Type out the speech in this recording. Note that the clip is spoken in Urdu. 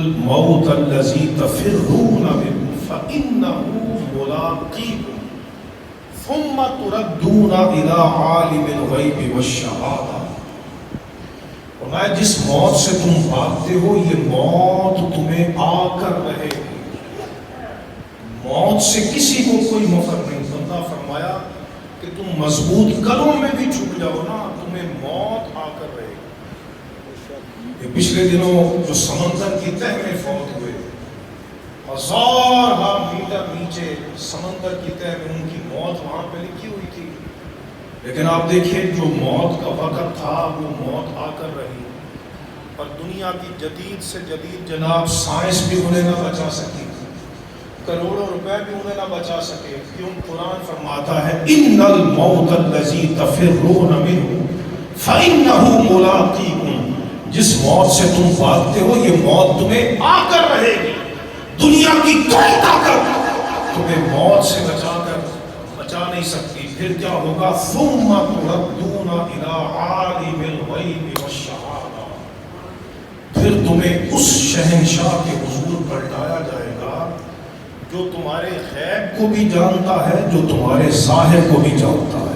الموت الذی تفرون منه فإنه ملاقیکم ثم تردون الى عالم الغیب والشہادہ. فرمایا جس موت سے تم بھاگتے ہو یہ موت تمہیں آ کر رہے گی. موت سے کسی کو کوئی مفر نہیں. بندہ فرمایا کہ تم مضبوط قدموں میں بھی چھپ جاؤ نا تمہیں موت آ کر رہے گی. یہ پچھلے دنوں جو سمندر کی تہ میں فوت ہوئے 1000 میٹر نیچے سمندر کی تہ میں ان کی موت وہاں پہ لکھی ہوئی تھی. لیکن آپ دیکھیں جو موت کا وقت تھا وہ موت آ کر رہی. اور دنیا کی جدید سے جدید جناب سائنس بھی انہیں نہ بچا سکی, کروڑوں روپے بھی انہیں نہ بچا سکے. کیوں؟ قرآن فرماتا ہے ان الموت الذی تفرون منہ فإنہ ملاقیکم. جس موت سے تم بھاگتے ہو یہ موت تمہیں آ کر رہے گی. دنیا کی کوئی طاقت تمہیں موت سے بچا نہیں سکتی. پھر کیا ہوگا؟ ثم تردون الی عالم الغیب والشہادہ. پھر تمہیں اس شہنشاہ کے حضور پلٹایا جائے گا جو تمہارے غیب کو بھی جانتا ہے, جو تمہارے ظاہر کو بھی جانتا ہے.